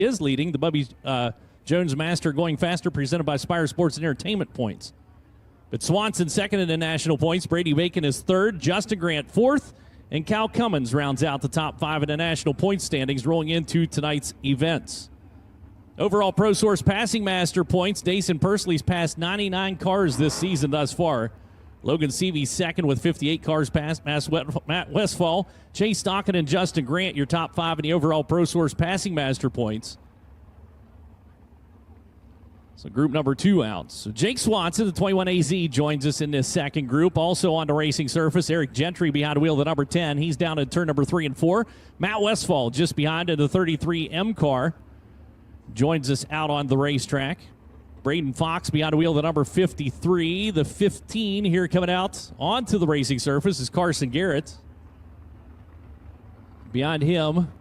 is leading. The Bubby Jones Master Going Faster, presented by Spire Sports and Entertainment points. But Swanson second in the national points. Brady Bacon is third. Justin Grant fourth. And Cal Cummins rounds out the top 5 in the national point standings rolling into tonight's events. Overall Pro Source Passing Master points. Dason Pursley's passed 99 cars this season thus far. Logan Seavey second with 58 cars passed. Matt Westfall, Chase Stockton, and Justin Grant, your top 5 in the overall Pro Source Passing Master points. So group number 2 out. So Jake Swanson, the 21AZ, joins us in this second group. Also on the racing surface, Eric Gentry behind the wheel, the number 10. He's down at turn number 3 and 4. Matt Westfall just behind in the 33M car joins us out on the racetrack. Braden Fox behind the wheel, the number 53. The 15 here coming out onto the racing surface is Carson Garrett. Behind him,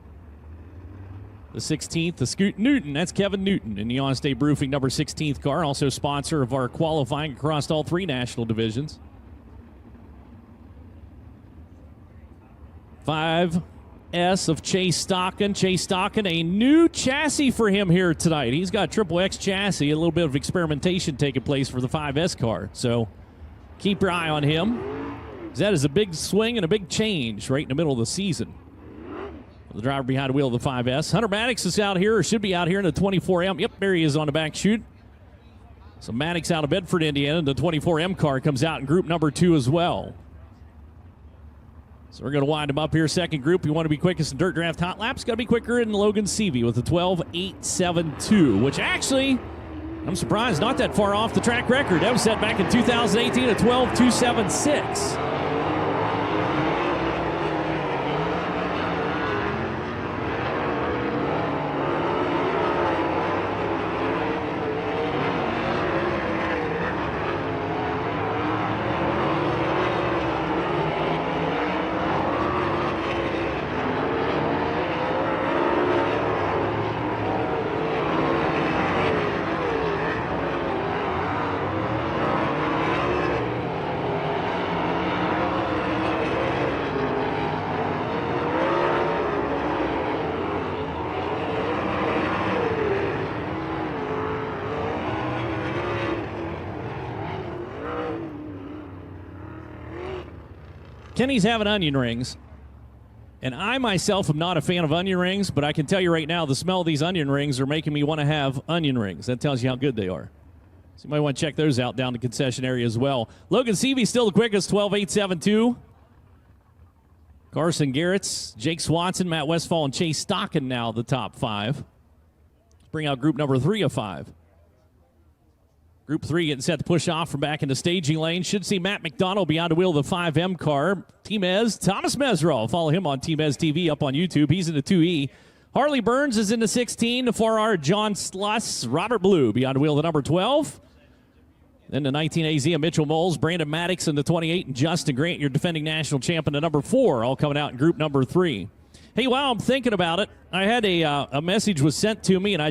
the 16th, the Scoot Newton. That's Kevin Newton in the On-State Roofing number 16th car. Also sponsor of our qualifying across all 3 national divisions. 5S of Chase Stockton. Chase Stockton, a new chassis for him here tonight. He's got Triple X chassis, a little bit of experimentation taking place for the 5S car. So keep your eye on him. That is a big swing and a big change right in the middle of the season. The driver behind the wheel of the 5S. Hunter Maddox is out here, or should be out here in the 24M. Yep, there he is on the back chute. So Maddox out of Bedford, Indiana. The 24M car comes out in group number 2 as well. So we're going to wind him up here. Second group, you want to be quickest in dirt draft hot laps. Got to be quicker in Logan Seavey with a 12.872, which actually, I'm surprised, not that far off the track record. That was set back in 2018 at 12.276. Kenny's having onion rings, and I myself am not a fan of onion rings, but I can tell you right now, the smell of these onion rings are making me want to have onion rings. That tells you how good they are. So you might want to check those out down the concession area as well. Logan Seavey still the quickest, 12.872. Carson Garrett's, Jake Swanson, Matt Westfall, and Chase Stockton now the top 5. Let's bring out group number 3 of 5. Group 3 getting set to push off from back in the staging lane. Should see Matt McDonald behind the wheel of the 5M car. Team Ez, Thomas Mesrall. Follow him on Team Ez TV up on YouTube. He's in the 2E. Harley Burns is in the 16. The 4R, John Sluss. Robert Blue behind the wheel of the number 12. Then the 19 AZ of Mitchell Moles. Brandon Maddox in the 28. And Justin Grant, your defending national champion, the number 4. All coming out in group number 3. Hey, while I'm thinking about it, I had a message was sent to me, and I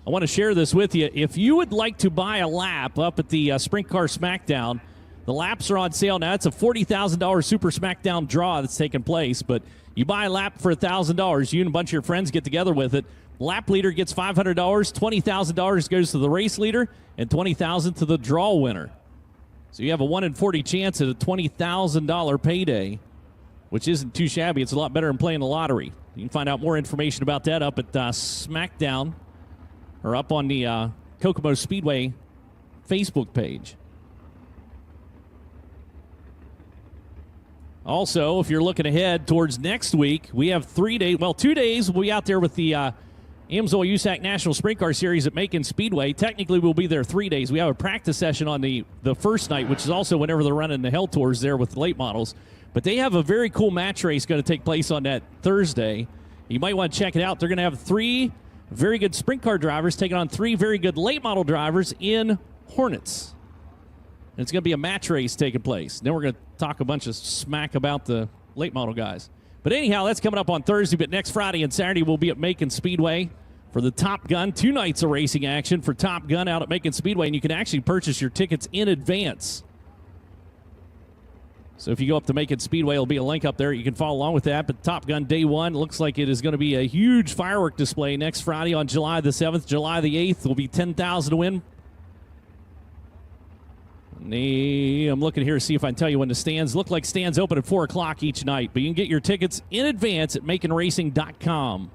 want to share this with you. If you would like to buy a lap up at the Sprint Car Smackdown, the laps are on sale now. It's a $40,000 Super Smackdown draw that's taking place, but you buy a lap for $1,000. You and a bunch of your friends get together with it. Lap leader gets $500. $20,000 goes to the race leader, and $20,000 to the draw winner. So you have a 1 in 40 chance at a $20,000 payday, which isn't too shabby. It's a lot better than playing the lottery. You can find out more information about that up at Smackdown, or up on the Kokomo Speedway Facebook page. Also, if you're looking ahead towards next week, we have 3 days. Well, 2 days we'll be out there with the Amsoil USAC National Sprint Car Series at Macon Speedway. Technically, we'll be there 3 days. We have a practice session on the first night, which is also whenever they're running the Hell Tours there with the late models. But they have a very cool match race going to take place on that Thursday. You might want to check it out. They're going to have 3 very good sprint car drivers taking on 3 very good late model drivers in Hornets. And it's going to be a match race taking place. Then we're going to talk a bunch of smack about the late model guys. But anyhow, that's coming up on Thursday. But next Friday and Saturday, we'll be at Macon Speedway for the Top Gun. 2 nights of racing action for Top Gun out at Macon Speedway. And you can actually purchase your tickets in advance. So if you go up to Macon Speedway, there'll be a link up there. You can follow along with that. But Top Gun Day 1 looks like it is going to be a huge firework display next Friday on July the 7th. July the 8th will be $10,000 to win. I'm looking here to see if I can tell you when the stands look like. Stands open at 4 o'clock each night. But you can get your tickets in advance at MaconRacing.com.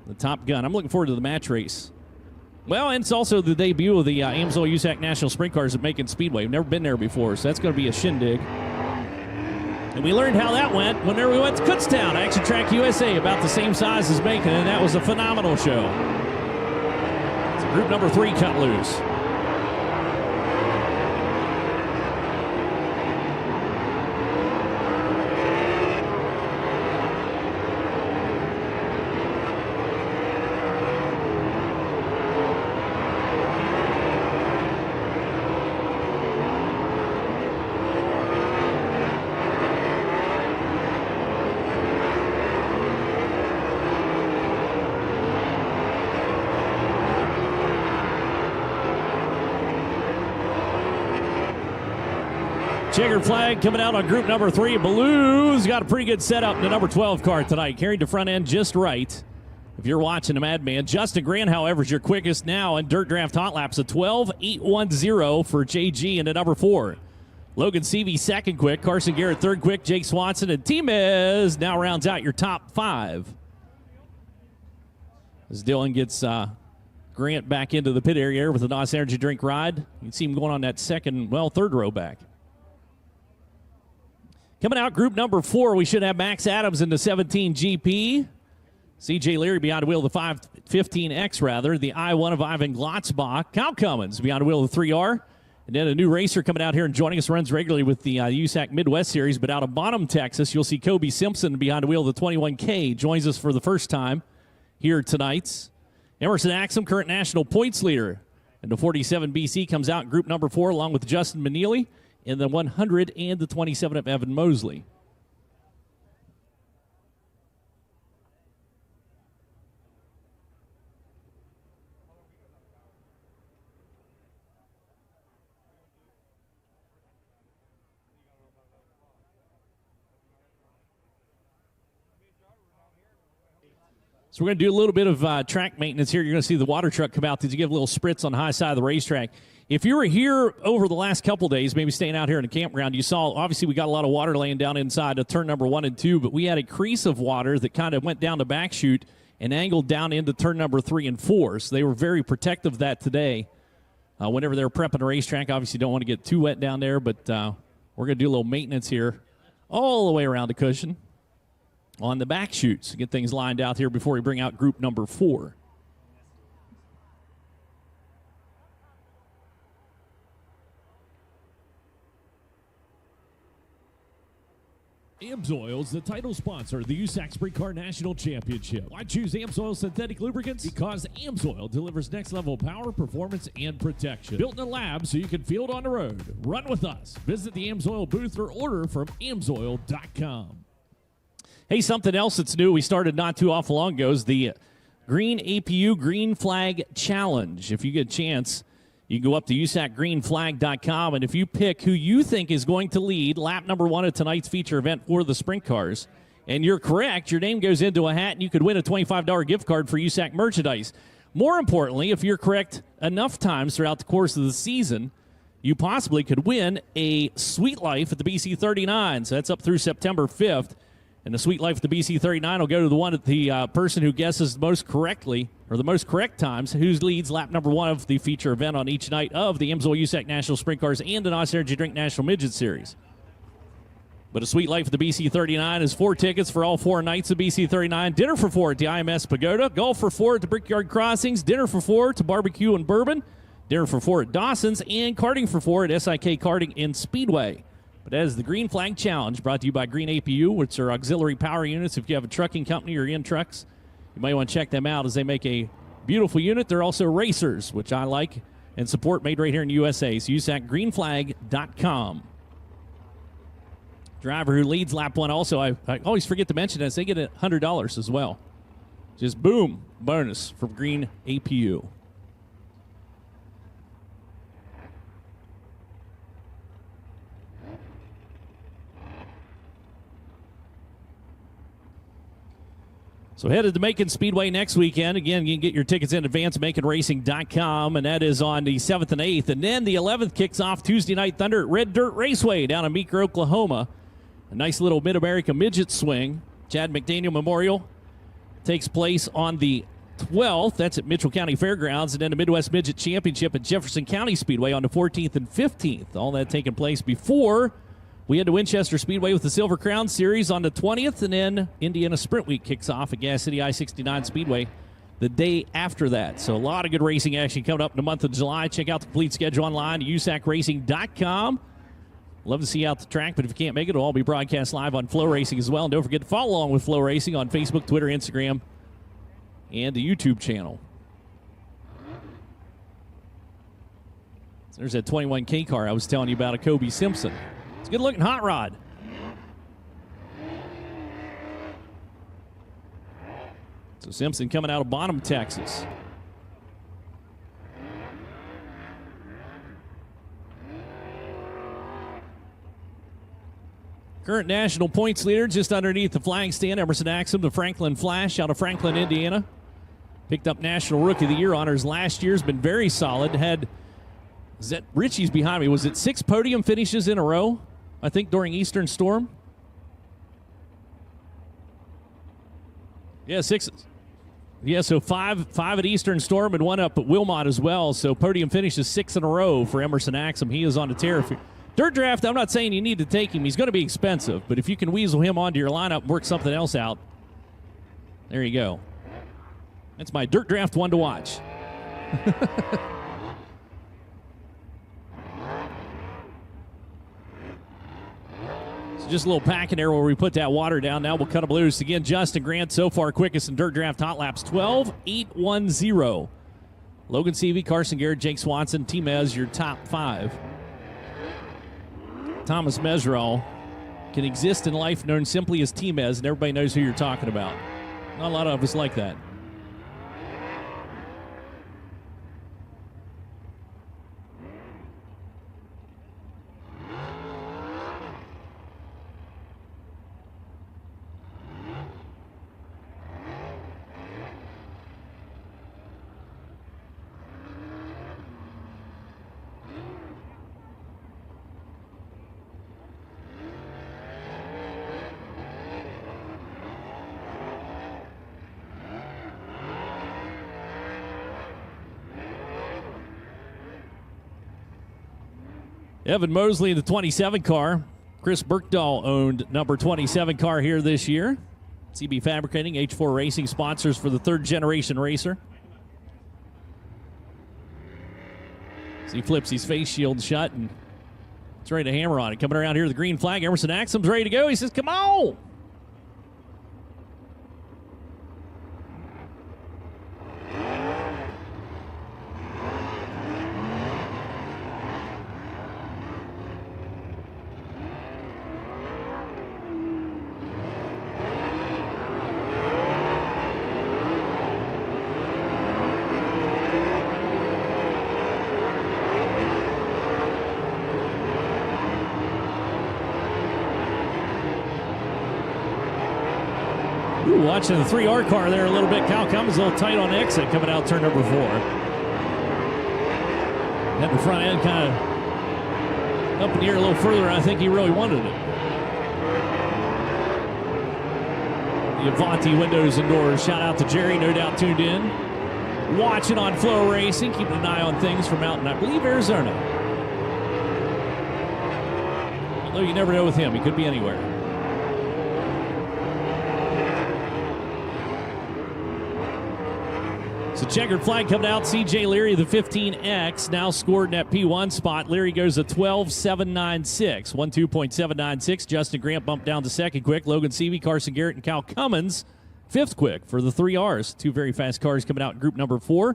The Top Gun. I'm looking forward to the match race. Well, and it's also the debut of the Amsoil USAC National Sprint Cars at Macon Speedway. We've never been there before, so that's going to be a shindig. And we learned how that went whenever we went to Kutztown, Action Track USA, about the same size as Macon, and that was a phenomenal show. So group number 3 cut loose. Checkered flag coming out on group number 3. Blues got a pretty good setup in the number 12 car tonight. Carried the front end just right. If you're watching the Madman, Justin Grant, however, is your quickest now in Dirt Draft Hot Laps. A 12.810 for JG in the number 4. Logan Seavey second quick. Carson Garrett third quick. Jake Swanson and Timez now rounds out your top 5. As Dylan gets Grant back into the pit area with a NOS Energy Drink ride. You can see him going on that third row back. Coming out, group number 4, we should have Max Adams in the 17 GP. C.J. Leary behind the wheel of the 515X, the I-1 of Ivan Glotzbach. Kyle Cummins behind the wheel of the 3R. And then a new racer coming out here and joining us, runs regularly with the USAC Midwest Series. But out of Bonham, Texas, you'll see Kobe Simpson behind the wheel of the 21K. Joins us for the first time here tonight. Emerson Axum, current national points leader. And the 47 BC comes out in group number 4 along with Justin Meneely. In the 100 and the 27 of Evan Mosley. So we're going to do a little bit of track maintenance here. You're going to see the water truck come out to give a little spritz on the high side of the racetrack. If you were here over the last couple days, maybe staying out here in the campground, you saw, obviously, we got a lot of water laying down inside of turn number 1 and 2, but we had a crease of water that kind of went down the back chute and angled down into turn number 3 and 4. So they were very protective of that today. Whenever they were prepping the racetrack, obviously don't want to get too wet down there, but we're going to do a little maintenance here all the way around the cushion on the back chutes to get things lined out here before we bring out group number 4. AMSOIL is the title sponsor of the USAC Sprint Car National Championship. Why choose AMSOIL synthetic lubricants? Because AMSOIL delivers next-level power, performance, and protection. Built in a lab so you can feel it on the road. Run with us. Visit the AMSOIL booth or order from AMSOIL.com. Hey, something else that's new we started not too awful long ago is the Green APU Green Flag Challenge. If you get a chance, you can go up to USACGreenFlag.com, and if you pick who you think is going to lead lap number 1 of tonight's feature event for the sprint cars, and you're correct, your name goes into a hat, and you could win a $25 gift card for USAC merchandise. More importantly, if you're correct enough times throughout the course of the season, you possibly could win a Sweet Life at the BC 39. So that's up through September 5th. And the Sweet Life at the BC 39 will go to the one at the person who guesses most correctly, or the most correct times, who leads lap number 1 of the feature event on each night of the AMSOIL USAC National Sprint Cars and the NOS Energy Drink National Midget Series. But a Sweet Life at the BC 39 is 4 tickets for all 4 nights of BC 39. Dinner for 4 at the IMS Pagoda. Golf for 4 at the Brickyard Crossings. Dinner for 4 to Barbecue and Bourbon. Dinner for 4 at Dawson's. And karting for 4 at SIK Karting and Speedway. But that is the Green Flag Challenge, brought to you by Green APU, which are auxiliary power units. If you have a trucking company or in trucks, you might want to check them out as they make a beautiful unit. They're also racers, which I like and support, made right here in the USA. So USACGreenFlag.com. Driver who leads lap 1 also, I always forget to mention this, they get $100 as well. Just boom, bonus from Green APU. So headed to Macon Speedway next weekend. Again, you can get your tickets in advance at MaconRacing.com, and that is on the 7th and 8th. And then the 11th kicks off Tuesday Night Thunder at Red Dirt Raceway down in Meeker, Oklahoma. A nice little Mid-America Midget Swing. Chad McDaniel Memorial takes place on the 12th. That's at Mitchell County Fairgrounds. And then the Midwest Midget Championship at Jefferson County Speedway on the 14th and 15th. All that taking place before we head to Winchester Speedway with the Silver Crown Series on the 20th, and then Indiana Sprint Week kicks off at Gas City I-69 Speedway the day after that. So a lot of good racing action coming up in the month of July. Check out the complete schedule online at USACRacing.com. Love to see you out the track, but if you can't make it, it'll all be broadcast live on FloRacing as well. And don't forget to follow along with FloRacing on Facebook, Twitter, Instagram, and the YouTube channel. So there's that 21K car I was telling you about, a Kobe Simpson. It's a good-looking hot rod. So Simpson coming out of Bonham, Texas. Current national points leader just underneath the flag stand, Emerson Axum, the Franklin Flash out of Franklin, Indiana. Picked up National Rookie of the Year honors last year. Has been very solid. Is that Richie's behind me? Was it 6 podium finishes in a row, I think, during Eastern Storm? Yeah, 6. Yeah, so five at Eastern Storm and 1 up at Wilmot as well. So podium finishes 6 in a row for Emerson Axum. He is on a tear. Dirt Draft, I'm not saying you need to take him. He's going to be expensive. But if you can weasel him onto your lineup and work something else out, there you go. That's my Dirt Draft one to watch. Just a little pack in there where we put that water down. Now we'll cut them loose. Again, Justin Grant so far quickest in Dirt Draft hot laps, 12.810. Logan Seavey, Carson Garrett, Jake Swanson, T-Mez, your top 5. Thomas Meserol can exist in life known simply as T-Mez, and everybody knows who you're talking about. Not a lot of us like that. Evan Mosley in the 27 car. Chris Berkdahl owned number 27 car here this year. CB Fabricating, H4 Racing sponsors for the 3rd generation racer. So he flips his face shield shut and it's ready to hammer on it. Coming around here, the green flag. Emerson Axum's ready to go. He says, come on. Watching the 3R car there a little bit. Kyle Cummins a little tight on exit coming out turn number 4. Had the front end kind of up in the air a little further. I think he really wanted it. The Avanti windows and doors. Shout out to Jerry, no doubt tuned in. Watching on FloRacing, keeping an eye on things from out in, I believe, Arizona. Although you never know with him. He could be anywhere. So checkered flag coming out. C.J. Leary, the 15X, now scored in that P1 spot. Leary goes to 12.796. 12.796. Justin Grant bumped down to second quick. Logan Seavey, Carson Garrett, and Cal Cummins, 5th quick for the 3Rs. 2 very fast cars coming out in group number 4.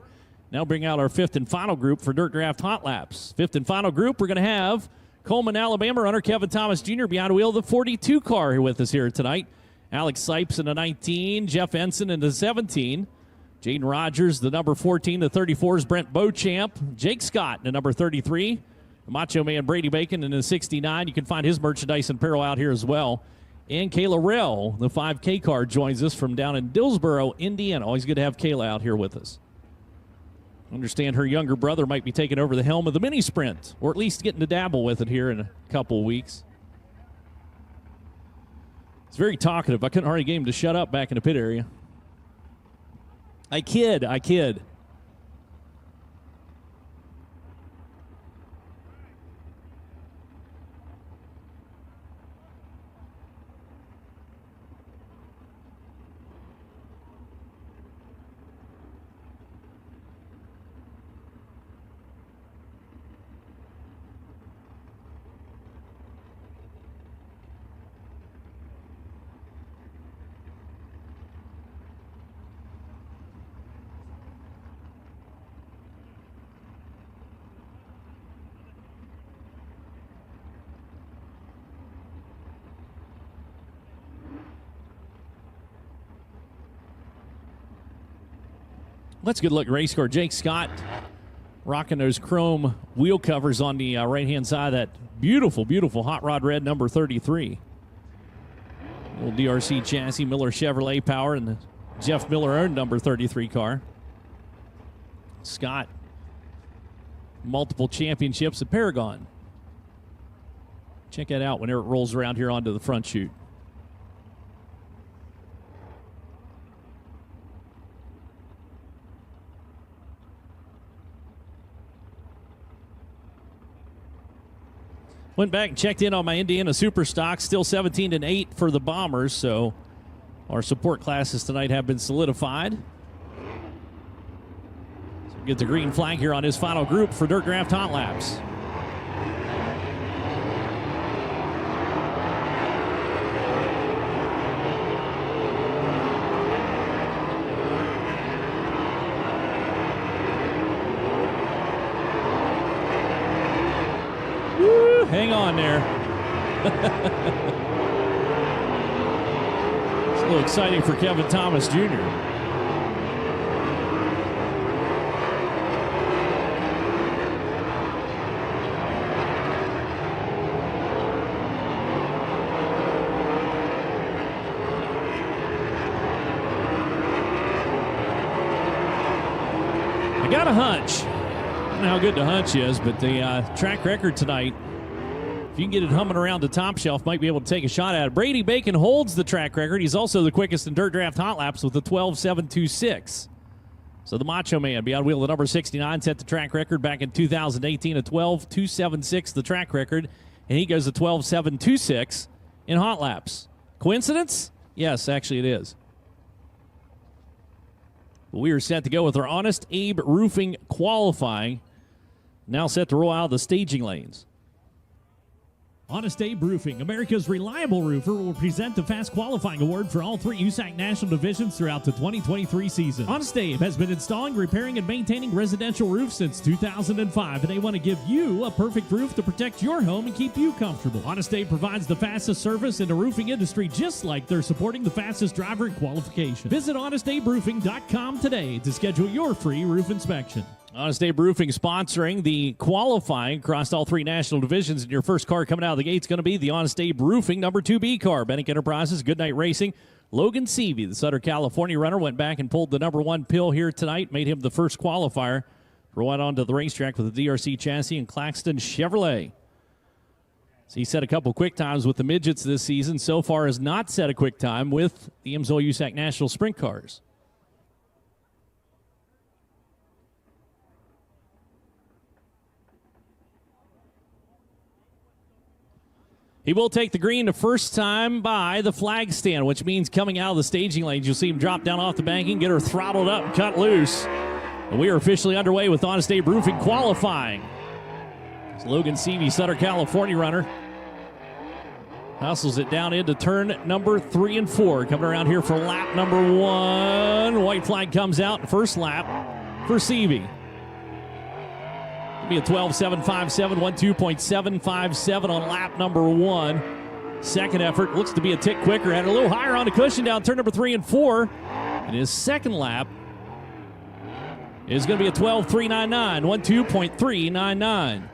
Now bring out our 5th and final group for Dirt Draft Hot Laps. 5th and final group, we're going to have Coleman, Alabama runner Kevin Thomas Jr. behind the wheel of the 42 car here with us here tonight. Alex Sipes in the 19. Jeff Ensign in the 17. Jaden Rogers, the number 14, the 34 is Brent Beauchamp. Jake Scott, the number 33. The Macho Man Brady Bacon in the 69. You can find his merchandise and apparel out here as well. And Kayla Rell, the 5K car, joins us from down in Dillsboro, Indiana. Always good to have Kayla out here with us. Understand her younger brother might be taking over the helm of the mini sprint, or at least getting to dabble with it here in a couple weeks. It's very talkative. I couldn't hardly get him to shut up back in the pit area. I kid. Let's get a look at race car. Jake Scott rocking those chrome wheel covers on the right-hand side of that beautiful, beautiful hot rod red number 33. Little DRC chassis, Miller Chevrolet power, and the Jeff Miller owned number 33 car. Scott, multiple championships at Paragon. Check that out whenever it rolls around here onto the front chute. Went back and checked in on my Indiana Super Stock. Still 17-8 for the Bombers, so our support classes tonight have been solidified. So get the green flag here on his final group for Dirt Draft Hot Laps. Hang on there. It's a little exciting for Kevin Thomas Jr. I got a hunch. I don't know how good the hunch is, but the track record tonight, if you can get it humming around the top shelf, might be able to take a shot at it. Brady Bacon holds the track record. He's also the quickest in Dirt Draft Hot Laps with a 12.726. So the Macho Man, beyond wheel the number 69, set the track record back in 2018, a 12.276, the track record, and he goes to 12.726 in Hot Laps. Coincidence? Yes, actually it is. But we are set to go with our Honest Abe Roofing qualifying. Now set to roll out of the staging lanes. Honest Abe Roofing, America's reliable roofer, will present the Fast Qualifying Award for all 3 USAC national divisions throughout the 2023 season. Honest Abe has been installing, repairing, and maintaining residential roofs since 2005, and they want to give you a perfect roof to protect your home and keep you comfortable. Honest Abe provides the fastest service in the roofing industry, just like they're supporting the fastest driver in qualification. Visit honestaberoofing.com today to schedule your free roof inspection. Honest Abe Roofing sponsoring the qualifying across all 3 national divisions. And your first car coming out of the gate is going to be the Honest Abe Roofing number 2B car. Bennick Enterprises, Goodnight Racing. Logan Seavey, the Southern California runner, went back and pulled the number 1 pill here tonight, made him the first qualifier. Right onto the racetrack with the DRC chassis and Claxton Chevrolet. So he set a couple quick times with the midgets this season. So far has not set a quick time with the Amsoil USAC National Sprint cars. He will take the green the first time by the flag stand, which means coming out of the staging lanes, you'll see him drop down off the banking, get her throttled up and cut loose. And we are officially underway with Honest Abe Roofing qualifying. It's Logan Seavey, Southern California runner. Hustles it down into turn number 3 and 4. Coming around here for lap number 1. White flag comes out, first lap for Seavey. Be a 12.757, 12.757 on lap number 1. Second effort looks to be a tick quicker. Had a little higher on the cushion down turn number 3 and 4. And his second lap is going to be a 12.399, 12.399.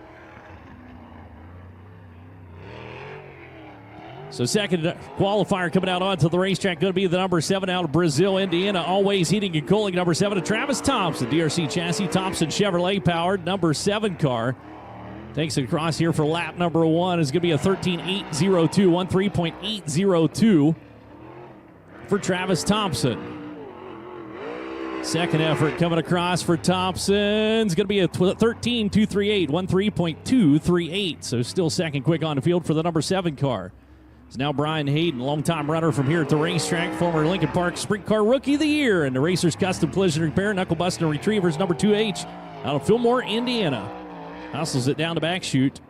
So second qualifier coming out onto the racetrack going to be the number 7 out of Brazil, Indiana. Always heating and cooling. Number 7 to Travis Thompson. DRC chassis, Thompson Chevrolet powered. Number 7 car takes it across here for lap number 1. It's going to be a 13.802, 13.802 for Travis Thompson. Second effort coming across for Thompson. It's going to be a 13.238, 13.238. So still second quick on the field for the number 7 car. It's now Brian Hayden, longtime runner from here at the racetrack, former Lincoln Park Sprint Car Rookie of the Year, and the Racers Custom Collision Repair, Knuckle Busting Retrievers, number 2H, out of Fillmore, Indiana. Hustles it down the back chute.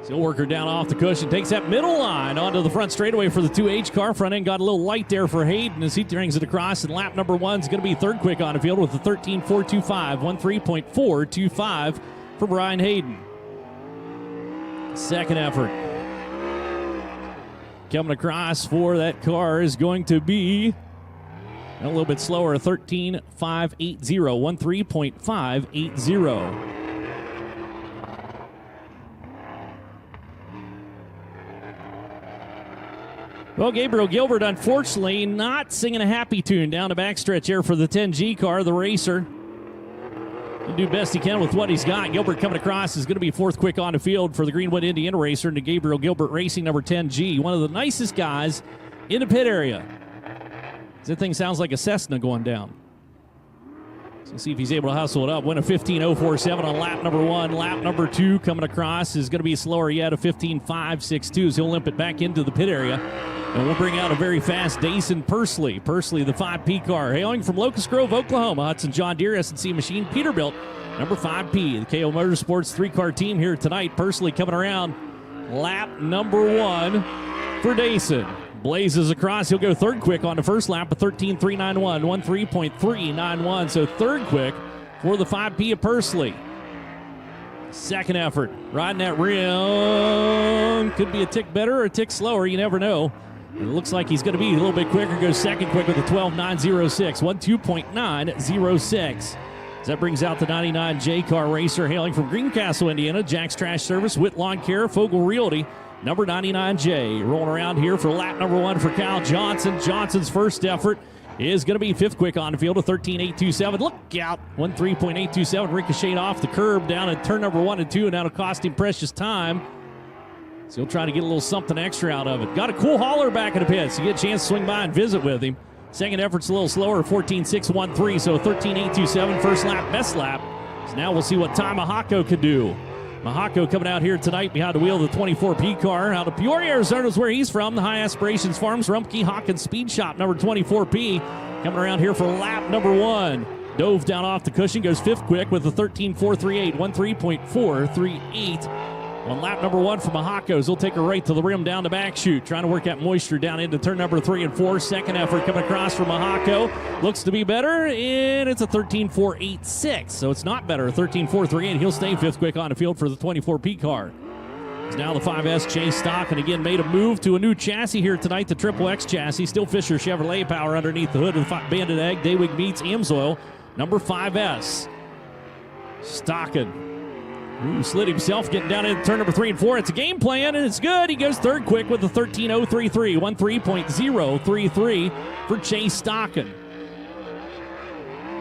He'll work her down off the cushion. Takes that middle line onto the front straightaway for the 2H car. Front end got a little light there for Hayden as he brings it across. And lap number 1 is going to be third quick on the field with a 13.425, 13.425 for Brian Hayden. Second effort coming across for that car is going to be a little bit slower, a 13.580, 13.580. Well, Gabriel Gilbert, unfortunately, not singing a happy tune down the backstretch here for the 10G car, the racer. He'll do best he can with what he's got. Gilbert coming across is going to be fourth quick on the field for the Greenwood, Indiana racer, and the Gabriel Gilbert Racing number 10G. One of the nicest guys in the pit area. That thing sounds like a Cessna going down. So see if he's able to hustle it up. Win a 15.047 on lap number 1. Lap number 2 coming across is going to be slower yet, a 15.562. So he'll limp it back into the pit area. And we'll bring out a very fast Dason Pursley. Pursley, the 5P car, hailing from Locust Grove, Oklahoma. Hudson John Deere S&C machine, Peterbilt, number 5P. The KO Motorsports 3-car team here tonight. Pursley coming around lap number 1 for Dason. Blazes across. He'll go third quick on the first lap, a 13.391, 13.391. So third quick for the 5P of Pursley. Second effort, riding that rim. Could be a tick better or a tick slower. You never know. It looks like he's going to be a little bit quicker. Goes second quick with a 12.906, 12.906. That brings out the 99J car racer hailing from Greencastle, Indiana. Jack's Trash Service, Witt Lawn Care, Fogel Realty. Number 99J rolling around here for lap number 1 for Kyle Johnson. Johnson's first effort is going to be fifth quick on the field, a 13.827. Look out, 13.827 ricocheted off the curb down at turn number 1 and 2, and that'll cost him precious time. So he'll try to get a little something extra out of it. Got a cool hauler back in the pits. You get a chance to swing by and visit with him. Second effort's a little slower, 14.613, so 13.827, first lap, best lap. So now we'll see what Ty Mahako could do. Mahako coming out here tonight behind the wheel of the 24P car. Out of Peoria, Arizona is where he's from. The High Aspirations Farms, Rumpke Hawkins Speed Shop, number 24P. Coming around here for lap number 1. Dove down off the cushion, goes fifth quick with a 13.438, 13.438. On lap number 1 for Mahako's, he'll take her right to the rim down the back chute, trying to work that moisture down into turn number 3 and 4. Second effort coming across from Mahako. Looks to be better, and it's a 13.486. So it's not better, 13.438. He'll stay fifth quick on the field for the 24P car. It's now the 5S Chase Stock, and again made a move to a new chassis here tonight, the Triple X chassis. Still Fisher Chevrolet power underneath the hood of the Bandit Egg, Daywig Meats, Amsoil, number 5S. Stocking. Slid himself, getting down into turn number 3 and 4. It's a game plan, and it's good. He goes third quick with a 13.033, 13.033 for Chase Stockin.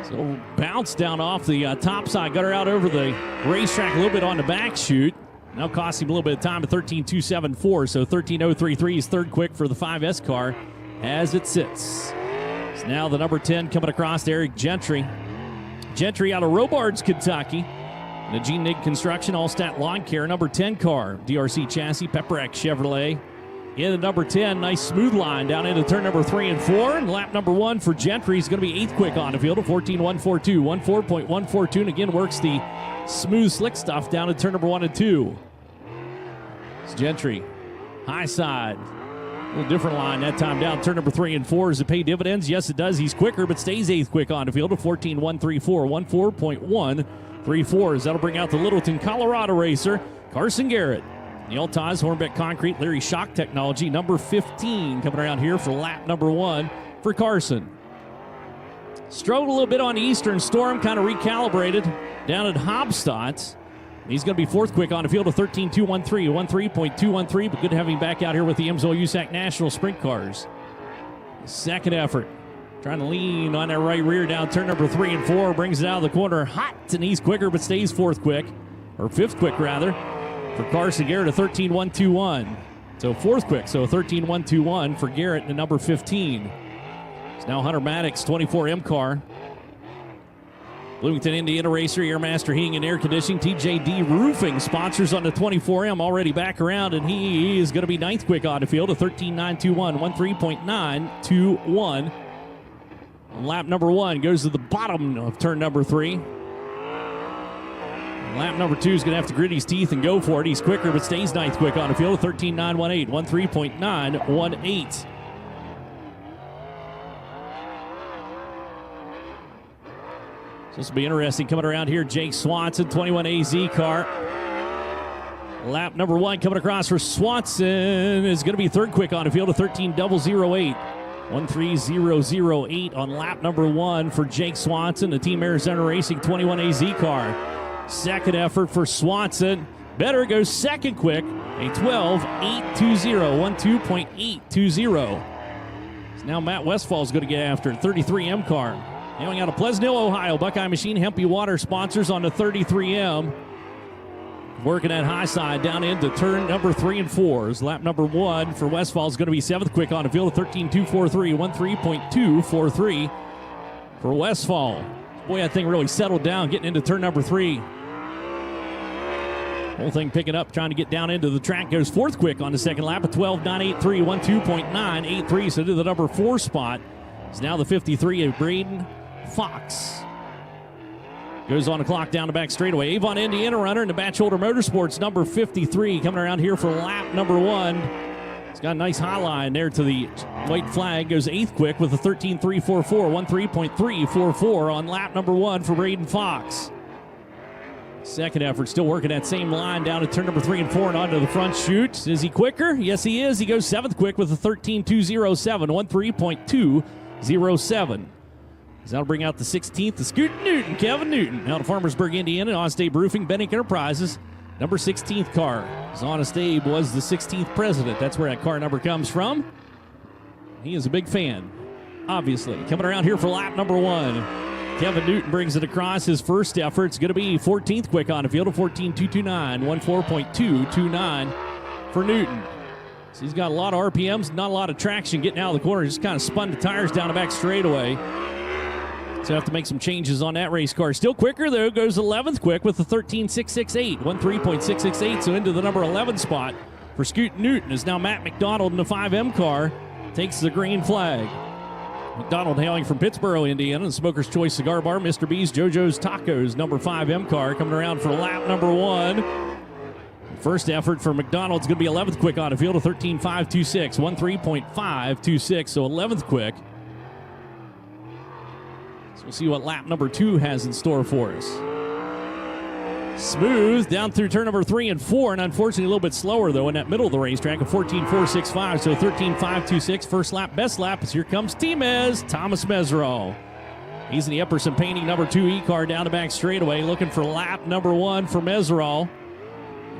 So bounce down off the top side, got her out over the racetrack a little bit on the back chute. Now cost him a little bit of time at 13.274, so 13.033 is third quick for the 5S car as it sits. It's now the number 10 coming across to Eric Gentry. Gentry out of Robards, Kentucky. The Gene Nig Construction All-Stat Lawn Care, number 10 car. DRC chassis, Pepper X Chevrolet. In the number 10, nice smooth line down into turn number 3 and 4. And lap number 1 for Gentry is going to be 8th quick on the field, a 14.142, 14.142. And again, works the smooth, slick stuff down at turn number 1 and 2. It's Gentry, high side. A little different line that time down turn number 3 and 4. Does it pay dividends? Yes, it does. He's quicker, but stays 8th quick on the field, a 14.134, 14.134. That'll bring out the Littleton, Colorado racer, Carson Garrett. The Altaz Hornbeck Concrete, Larry Shock Technology, number 15, coming around here for lap number 1 for Carson. Struggled a little bit on the Eastern Storm, kind of recalibrated down at Hobstadt. He's going to be fourth quick on the field of 13.213, 13.213, but good to have him back out here with the AMSOIL USAC National Sprint Cars. Second effort. Trying to lean on that right rear down turn number 3 and 4. Brings it out of the corner hot, and he's quicker, but stays fourth quick. Or fifth quick, rather, for Carson Garrett, a 13.121. So fourth quick, so a 13.121 for Garrett, the number 15. It's now Hunter Maddox, 24M car. Bloomington, Indiana Racer, Airmaster Heating and Air Conditioning, TJD Roofing sponsors on the 24M, already back around, and he is going to be ninth quick on the field, a 13.921, 13.921. Lap number 1 goes to the bottom of turn number 3. Lap number 2 is going to have to grit his teeth and go for it. He's quicker, but stays ninth quick on the field, a 13.918, 13.918. So this will be interesting coming around here. Jake Swanson, 21AZ car. Lap number 1 coming across for Swanson is going to be third quick on the field, a 13.008. 13.008 on lap number 1 for Jake Swanson, the Team Arizona Racing 21AZ car. Second effort for Swanson. Better goes second quick, a 12.820, 12.820. So now Matt Westfall is going to get after it, 33M car. Hailing out of Pleasant Hill, Ohio, Buckeye Machine Hempy Water sponsors on the 33M. Working that high side down into turn number 3 and 4. Lap number 1 for Westfall is going to be seventh quick on the field, 13.243, 13.243 for Westfall. Boy, that thing really settled down getting into turn number 3. Whole thing picking up, trying to get down into the track. Goes fourth quick on the second lap, a 12.983, 12.983. So to the number 4 spot is now the 53 of Braden Fox. Goes on the clock down the back straightaway. Avon, Indiana runner in the Batchelder Motorsports, number 53, coming around here for lap number 1. He's got a nice high line there to the white flag. Goes 8th quick with a 13.344, 13.344 on lap number 1 for Braden Fox. Second effort, still working that same line down to turn number 3 and 4 and onto the front chute. Is he quicker? Yes, he is. He goes 7th quick with a 13.207, 13.207. That'll bring out the 16th, the Scoot Newton, Kevin Newton, out of Farmersburg, Indiana, Honest Abe Roofing, Bennick Enterprises. Number 16th car. Honest Abe was the 16th president. That's where that car number comes from. He is a big fan, obviously. Coming around here for lap number 1. Kevin Newton brings it across his first effort. It's going to be 14th quick on the field of 14.229, 14.229 for Newton. So he's got a lot of RPMs, not a lot of traction getting out of the corner. Just kind of spun the tires down the back straightaway. So have to make some changes on that race car. Still quicker, though, goes 11th quick with the 13.668, 13.668. So into the number 11 spot for Scoot Newton is now Matt McDonald in the 5M car. Takes the green flag. McDonald hailing from Pittsburgh, Indiana, the Smoker's Choice Cigar Bar, Mr. B's JoJo's Tacos, number 5M car, coming around for lap number 1. First effort for McDonald's going to be 11th quick on a field of 13.526, 13.526, so 11th quick. So we'll see what lap number 2 has in store for us. Smooth down through turn number 3 and 4, and unfortunately a little bit slower, though, in that middle of the racetrack, of 14.465, so 13.526. First lap, best lap, as here comes Timez, Thomas Meserol. He's in the Epperson Painting number 2 E-car down the back straightaway, looking for lap number 1 for Meserol.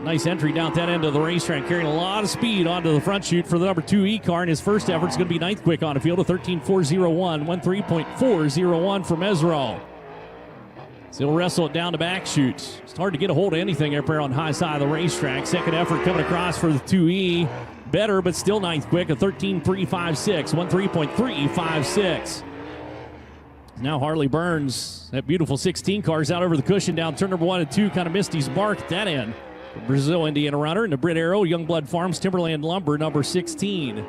Nice entry down at that end of the racetrack, carrying a lot of speed onto the front chute for the number 2 E-car, and his first effort is going to be 9th quick on the field of 13.401, 13.401 for Meserol. So he'll wrestle it down the back chute. It's hard to get a hold of anything up there on the high side of the racetrack. Second effort coming across for the 2E. Better, but still 9th quick, a 13.356, 13.356. Now Harley Burns, that beautiful 16 car, is out over the cushion down turn number 1 and 2. Kind of missed his mark at that end. Brazil, Indiana runner, and the Brit Arrow, Youngblood Farms, Timberland Lumber, number 16.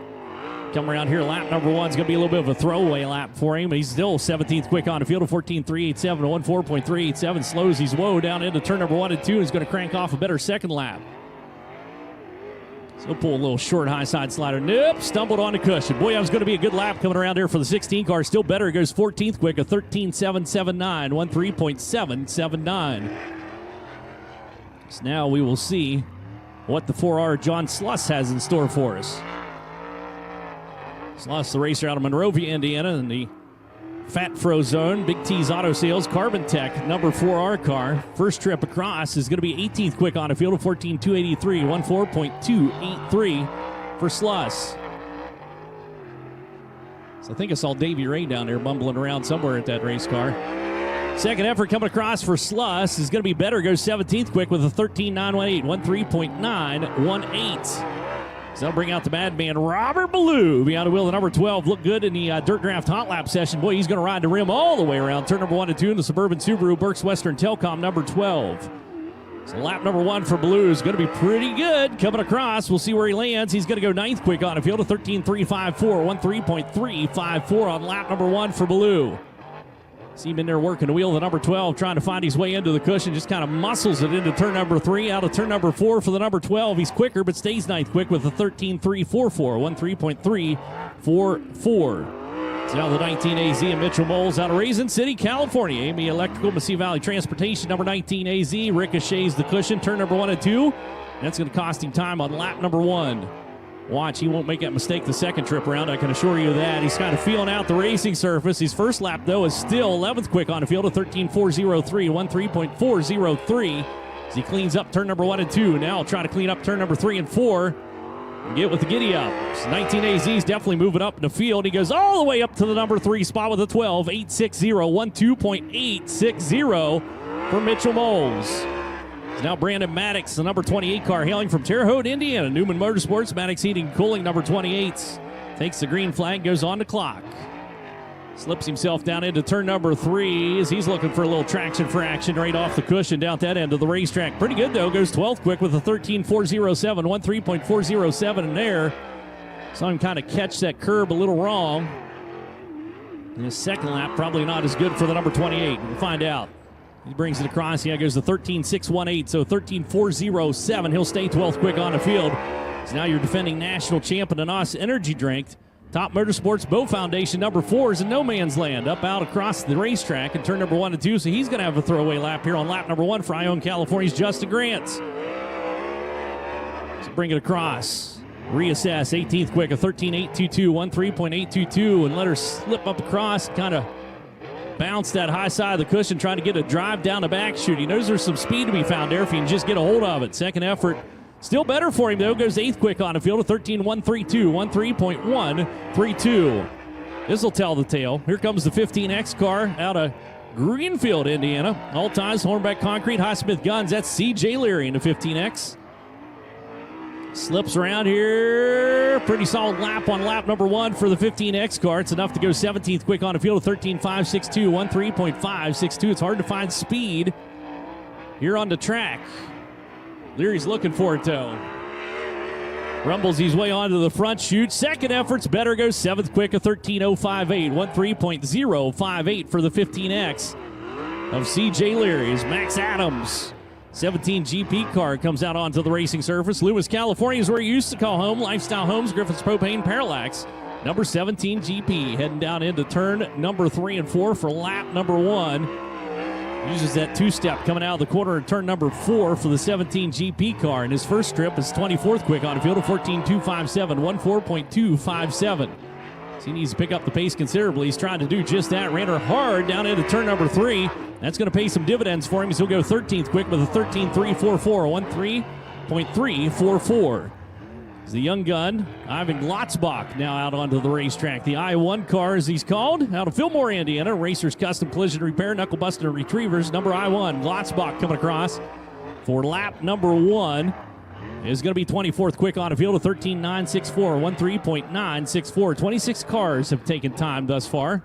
Coming around here, lap number 1 is going to be a little bit of a throwaway lap for him. He's still 17th quick on the field of 14.387, 14.387. Slows his woe down into turn number 1 and 2 and is going to crank off a better second lap. So he'll pull a little short high side slider. Nope, stumbled on the cushion. Boy, that was going to be a good lap coming around here for the 16 car. Still better, it goes 14th quick, a 13.779, 13.779. So now we will see what the 4R John Sluss has in store for us. Sluss, the racer out of Monrovia, Indiana, and the Fat Fro Zone, Big T's Auto Sales, Carbon Tech, number 4R car. First trip across is going to be 18th quick on a field of 14.283, 14.283 for Sluss. So I think I saw Davey Ray down there bumbling around somewhere at that race car. Second effort coming across for Sluss is going to be better. Goes 17th quick with a 13.918, 13.918. So that'll bring out the madman Robert Ballou behind the wheel of number 12. Looked good in the Dirt Draft Hot Lap session. Boy, he's going to ride the rim all the way around. Turn number 1 and 2 in the Suburban Subaru Berks Western Telcom number 12. So lap number 1 for Ballou is going to be pretty good. Coming across, we'll see where he lands. He's going to go 9th quick on a field of 13.354, 13.354 on lap number 1 for Ballou. See him in there working the wheel of the number 12, trying to find his way into the cushion. Just kind of muscles it into turn number 3. Out of turn number 4 for the number 12. He's quicker, but stays 9th quick with a 13.344, 13.344. So now the 19 AZ and Mitchell Moles out of Raisin City, California. Amy Electrical, Mesilla Valley Transportation, number 19 AZ. Ricochets the cushion, turn number 1 and 2. That's going to cost him time on lap number 1. Watch, he won't make that mistake the second trip around, I can assure you that. He's kind of feeling out the racing surface. His first lap, though, is still 11th quick on a field of 13.403, 13.403. As he cleans up turn number 1 and 2. Now he'll try to clean up turn number 3 and 4. And get with the giddy up. So 19 AZ is definitely moving up in the field. He goes all the way up to the number 3 spot with a 12, 860, 12.860 for Mitchell Moles. Now Brandon Maddox, the number 28 car, hailing from Terre Haute, Indiana. Newman Motorsports, Maddox Heating and Cooling, number 28. Takes the green flag, goes on the clock. Slips himself down into turn number 3 as he's looking for a little traction for action right off the cushion down at that end of the racetrack. Pretty good, though. Goes 12th quick with a 13.407, 13.407 in there. Saw him kind of catch that curb a little wrong. In his second lap, probably not as good for the number 28. We'll find out. He brings it across. Yeah, goes to 13.618, so 13.407. He'll stay 12th quick on the field. So now you're defending national champion and us energy drink. Top Motorsports Bow Foundation number 4 is in no man's land. Up out across the racetrack and turn number 1 and 2. So he's going to have a throwaway lap here on lap number 1 for Ione, California's Justin Grants. So bring it across. Reassess 18th quick, a 13.822, 13.822, and let her slip up across, kind of bounce that high side of the cushion, trying to get a drive down the back chute. He knows there's some speed to be found there if he can just get a hold of it. Second effort, still better for him, though. Goes 8th quick on the field of 13.132, 13.132. This will tell the tale. Here comes the 15X car out of Greenfield, Indiana. All ties, Hornbeck Concrete, Highsmith Guns. That's C.J. Leary in the 15X. Slips around here. Pretty solid lap on lap number 1 for the 15X car. It's enough to go 17th quick on the field of 13.562, 13.562. It's hard to find speed here on the track. Leary's looking for it, though. Rumbles his way onto the front chute. Second effort's better. Goes 7th quick, a 13.058, 13.058 for the 15X of C.J. Leary. Is Max Adams. 17 GP car comes out onto the racing surface. Lewis, California is where he used to call home. Lifestyle Homes, Griffin's Propane Parallax. Number 17 GP heading down into turn number 3 and 4 for lap number 1. Uses that two-step coming out of the corner in turn number 4 for the 17 GP car. And his first trip is 24th quick on a field of 14.257, 14.257. So he needs to pick up the pace considerably. He's trying to do just that. Ran her hard down into turn number 3. That's going to pay some dividends for him. He'll go 13th quick with a 13.344, 13.344. The young gun, Ivan Glotzbach, now out onto the racetrack. The I-1 car, as he's called, out of Fillmore, Indiana. Racers Custom Collision Repair, Knuckle Buster Retrievers. Number I-1, Glotzbach coming across for lap number 1. Is going to be 24th quick on a field of 13.964, 13.964. 26 cars have taken time thus far.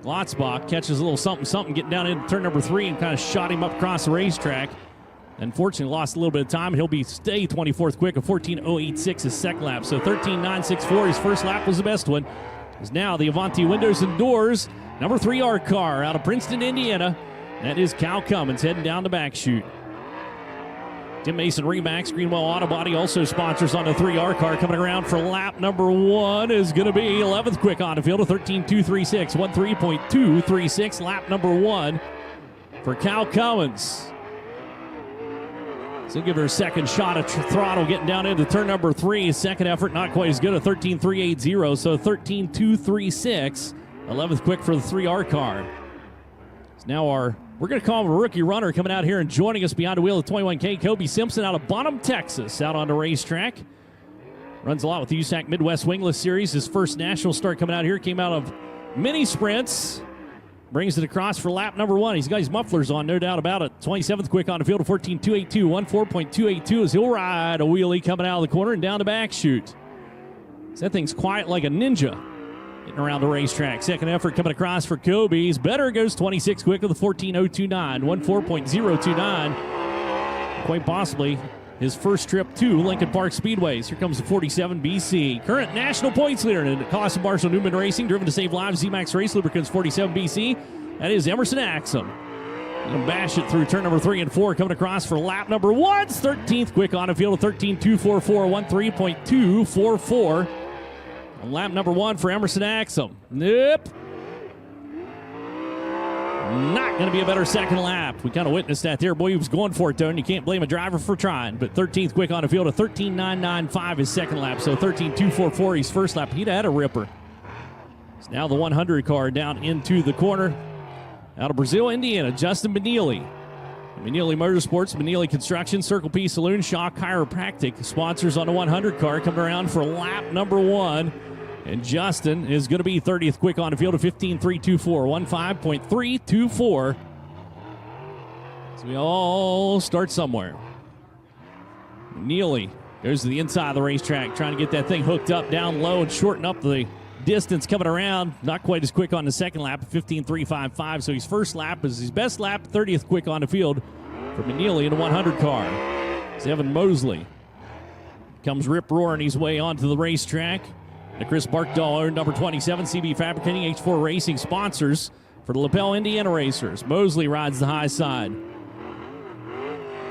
Glotzbach catches a little something, getting down into turn number 3 and kind of shot him up across the racetrack. Unfortunately, lost a little bit of time. He'll stay 24th quick, a 14.086 his second lap. So 13.964, his first lap was the best one. Is now the Avanti Windows and Doors, number 3R car out of Princeton, Indiana. That is Cal Cummins heading down the back chute. Tim Mason Remax, Greenwell Auto Body also sponsors on the 3R car. Coming around for lap number 1 is going to be 11th quick on the field of 13.236, 13.236, lap number 1 for Cal Cummins. So give her a second shot at throttle, getting down into turn number 3. Second effort, not quite as good, a 13.380, so 13.236 11th quick for the 3R car. It's now we're going to call him a rookie runner coming out here and joining us behind the wheel of 21K, Kobe Simpson out of Bonham, Texas, out on the racetrack. Runs a lot with the USAC Midwest Wingless Series. His first national start coming out here came out of mini sprints. Brings it across for lap number 1. He's got his mufflers on, no doubt about it. 27th quick on the field of 14.282. 14.282 as he'll ride a wheelie coming out of the corner and down the back chute. So that thing's quiet like a ninja getting around the racetrack. Second effort coming across for Kobe. He's better, goes 26 quick with a 14.029. 14.029. Quite possibly his first trip to Lincoln Park Speedways. Here comes the 47 BC. Current national points leader in the Colossal Marshall Newman Racing, driven to save lives, Z-Max Race Lubricants 47 BC. That is Emerson Axum. Gonna bash it through turn number 3 and 4, coming across for lap number 1. 13th quick on a field of 13.244, 13.244. On lap number 1 for Emerson Axum. Nope. Not going to be a better second lap. We kind of witnessed that there. Boy, he was going for it, though, and you can't blame a driver for trying. But 13th quick on the field of 13.995 his second lap. So 13.244 his first lap. He'd had a ripper. It's now the 100 car down into the corner. Out of Brazil, Indiana, Justin Benili. Benili Motorsports, Benili Construction, Circle P Saloon, Shaw Chiropractic. Sponsors on the 100 car coming around for lap number 1. And Justin is going to be 30th quick on the field of 15.324, 15.324. So we all start somewhere. Neely goes to the inside of the racetrack, trying to get that thing hooked up down low and shorten up the distance coming around. Not quite as quick on the second lap, 15.355. So his first lap is his best lap, 30th quick on the field for Neely in the 100 car. It's Evan Mosley. Comes rip-roaring his way onto the racetrack. The Chris Barkdahl, number 27, CB Fabricating, H4 Racing sponsors for the Lapel, Indiana Racers. Mosley rides the high side.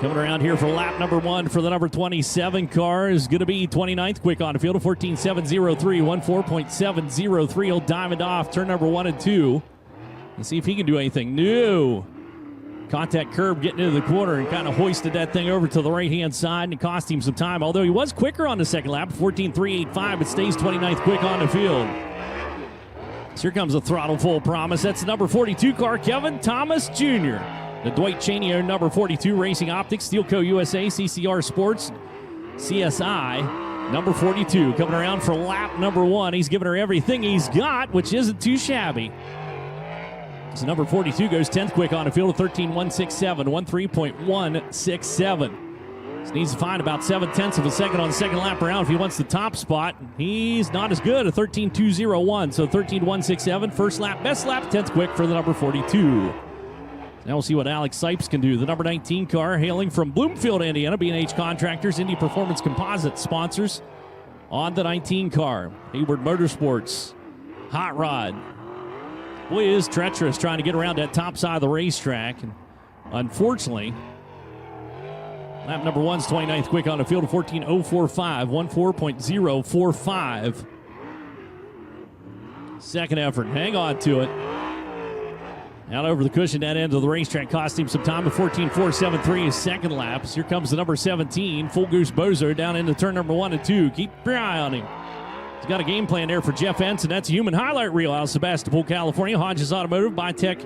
Coming around here for lap number 1 for the number 27 car is going to be 29th quick on the field of 14.703, 14.703. He'll diamond off turn number 1 and 2. Let's see if he can do anything. No. Contact curb getting into the corner and kind of hoisted that thing over to the right-hand side, and it cost him some time. Although he was quicker on the second lap, 14.385, but stays 29th quick on the field. So here comes a throttle full promise. That's the number 42 car, Kevin Thomas Jr. The Dwight Cheney number 42, Racing Optics, Steelco USA, CCR Sports, CSI, number 42. Coming around for lap number 1. He's giving her everything he's got, which isn't too shabby. So number 42 goes 10th quick on a field of 13.167, 13.167. Just needs to find about 7/10 of a second on the second lap around if he wants the top spot. He's not as good, a 13.201, so 13.167. First lap, best lap, 10th quick for the number 42. Now we'll see what Alex Sipes can do. The number 19 car hailing from Bloomfield, Indiana, B&H Contractors, Indy Performance Composites sponsors on the 19 car. Hayward Motorsports, Hot Rod. Boy, it is treacherous trying to get around that top side of the racetrack. And unfortunately, lap number 1's 29th quick on the field of 14.045, 14.045. Second effort, hang on to it. Out over the cushion, that end of the racetrack cost him some time. A 14.473 his second lap. Here comes the number 17, Full Goose Bozo, down into turn number 1 and 2. Keep your eye on him. He's got a game plan there for Jeff Ensign. That's a human highlight reel out of Sebastopol, California. Hodges Automotive, Bitech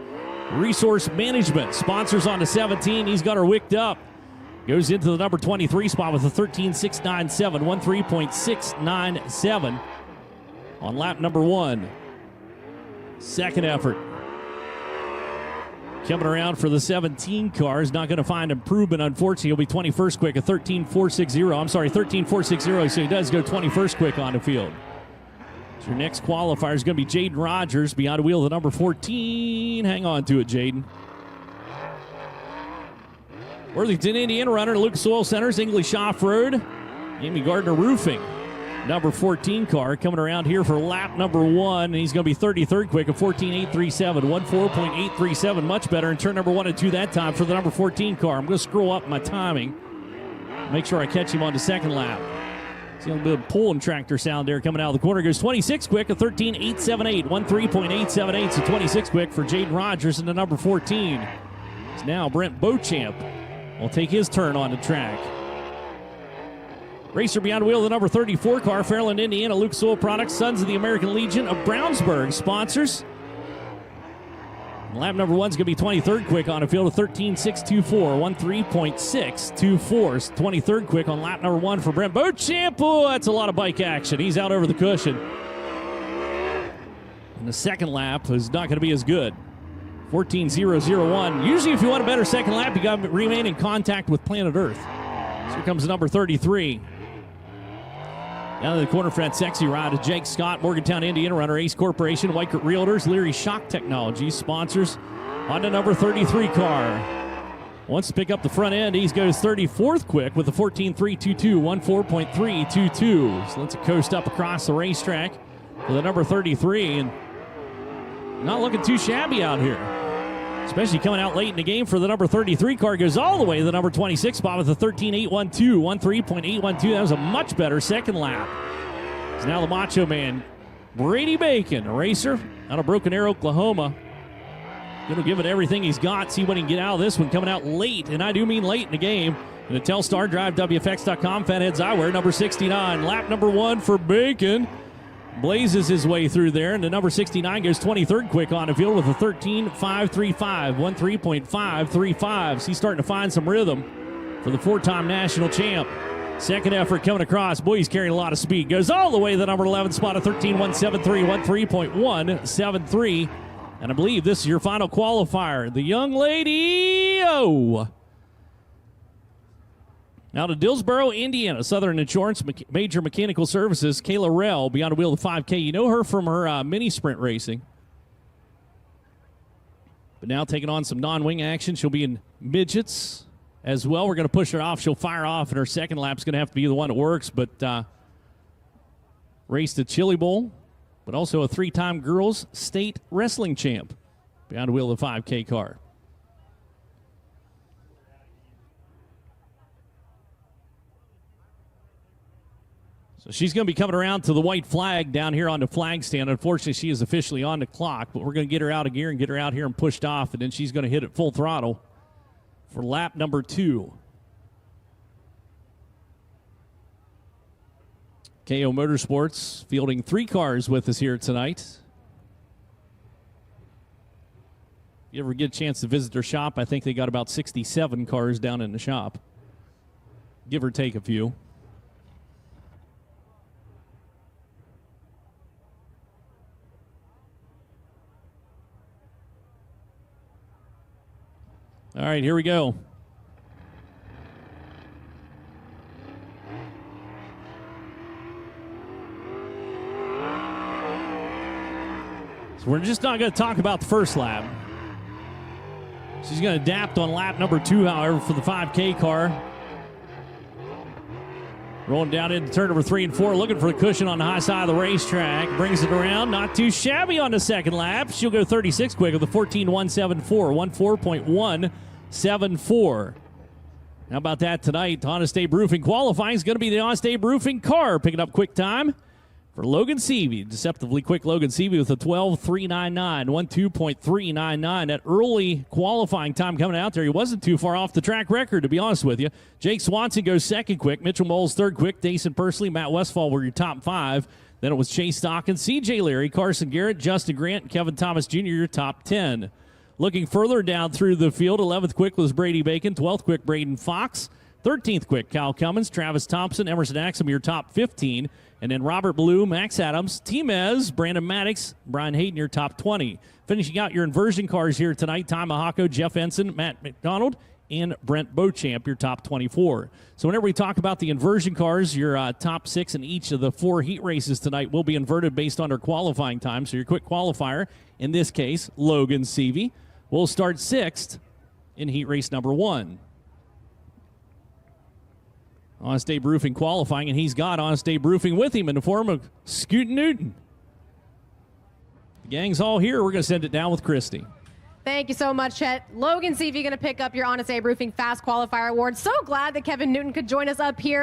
Resource Management. Sponsors on the 17. He's got her wicked up. Goes into the number 23 spot with a 13.697, 13.697 on lap number 1. Second effort. Coming around for the 17 car is not going to find improvement, unfortunately. He'll be 21st quick, a 13.460. I'm sorry, 13.460, so he does go 21st quick on the field. So your next qualifier is going to be Jaden Rogers behind the wheel of the number 14. Hang on to it, Jaden. Worthington, Indiana runner, Lucas Oil Centers, English Off-Road, Amy Gardner Roofing. Number 14 car coming around here for lap number 1. And he's going to be 33rd quick, a 14.837, 14.837, much better in turn number 1 and 2 that time for the number 14 car. I'm going to scroll up my timing, make sure I catch him on the second lap. See a little bit of pulling tractor sound there coming out of the corner. Goes 26 quick, a 13.878, 13.878, so 26 quick for Jaden Rogers in the number 14. It's now Brent Beauchamp will take his turn on the track. Racer behind the wheel of the number 34 car, Fairland, Indiana, Lucas Oil Products, Sons of the American Legion of Brownsburg sponsors. Lap number 1 is going to be 23rd quick on a field of 13.624, 13.624. 23rd quick on lap number 1 for Brent Beauchamp. Oh, that's a lot of bike action. He's out over the cushion. And the second lap is not going to be as good. 14.001. Usually if you want a better second lap, you got to remain in contact with planet Earth. So here comes number 33. Down to the corner for that sexy ride is Jake Scott, Morgantown, Indiana runner, Ace Corporation, Whitecurt Realtors, Leary Shock Technologies, sponsors on the number 33 car. Wants to pick up the front end. He goes 34th quick with a 14.322, 14.322. So let's coast up across the racetrack for the number 33, and not looking too shabby out here. Especially coming out late in the game for the number 33 car. Goes all the way to the number 26 spot with a 13.812, 13.812. That was a much better second lap. It's now the Macho Man, Brady Bacon, a racer out of Broken Arrow, Oklahoma. Going to give it everything he's got, see what he can get out of this one. Coming out late, and I do mean late in the game. And the Telstar Drive, WFX.com, Fatheads Eyewear, number 69. Lap number 1 for Bacon. Blazes his way through there, and the number 69 goes 23rd quick on the field with a 13.535, 13.535. So he's starting to find some rhythm for the 4-time national champ. Second effort coming across. Boy, he's carrying a lot of speed. Goes all the way to the number 11 spot of 13.173, 13.173. And I believe this is your final qualifier. The young lady, Now to Dillsboro, Indiana, Southern Insurance, Major Mechanical Services, Kayla Rell, beyond the wheel of the 5K. You know her from her mini sprint racing. But now taking on some non-wing action. She'll be in midgets as well. We're going to push her off. She'll fire off, and her second lap's going to have to be the one that works. But raced a Chili Bowl, but also a 3-time girls state wrestling champ beyond the wheel of the 5K car. So she's going to be coming around to the white flag down here on the flag stand. Unfortunately, she is officially on the clock, but we're going to get her out of gear and get her out here and pushed off, and then she's going to hit it full throttle for lap number 2. KO Motorsports fielding 3 cars with us here tonight. If you ever get a chance to visit their shop, I think they got about 67 cars down in the shop, give or take a few. All right, here we go. So we're just not going to talk about the first lap. She's going to adapt on lap number 2, however, for the 5K car. Rolling down into turn number 3 and 4, looking for the cushion on the high side of the racetrack. Brings it around, not too shabby on the second lap. She'll go 36 quick with a 14.174, 14.174. How about that tonight? Honest Abe Roofing qualifying is going to be the Honest Abe Roofing car, picking up quick time for Logan Seavey. Deceptively quick Logan Seavey with a 12.399, 12.399. That early qualifying time coming out there, he wasn't too far off the track record, to be honest with you. Jake Swanson goes second quick. Mitchell Moles third quick. Dason Persley, Matt Westfall were your top 5. Then it was Chase Stockin, C.J. Leary, Carson Garrett, Justin Grant, and Kevin Thomas Jr., your top 10. Looking further down through the field, 11th quick was Brady Bacon, 12th quick Braden Fox, 13th quick Kyle Cummins, Travis Thompson, Emerson Axum, your top 15. And then Robert Blue, Max Adams, Timez, Brandon Maddox, Brian Hayden, your top 20. Finishing out your inversion cars here tonight, Ty Mahako, Jeff Ensign, Matt McDonald, and Brent Beauchamp, your top 24. So whenever we talk about the inversion cars, your top 6 in each of the 4 heat races tonight will be inverted based on their qualifying time. So your quick qualifier, in this case, Logan Seavey, will start 6th in heat race number 1. Honest Abe Roofing qualifying, and he's got Honest Abe Roofing with him in the form of Scoot Newton. The gang's all here. We're going to send it down with Christy. Thank you so much, Chet. Logan Seavey going to pick up your Honest Abe Roofing Fast Qualifier Award. So glad that Kevin Newton could join us up here.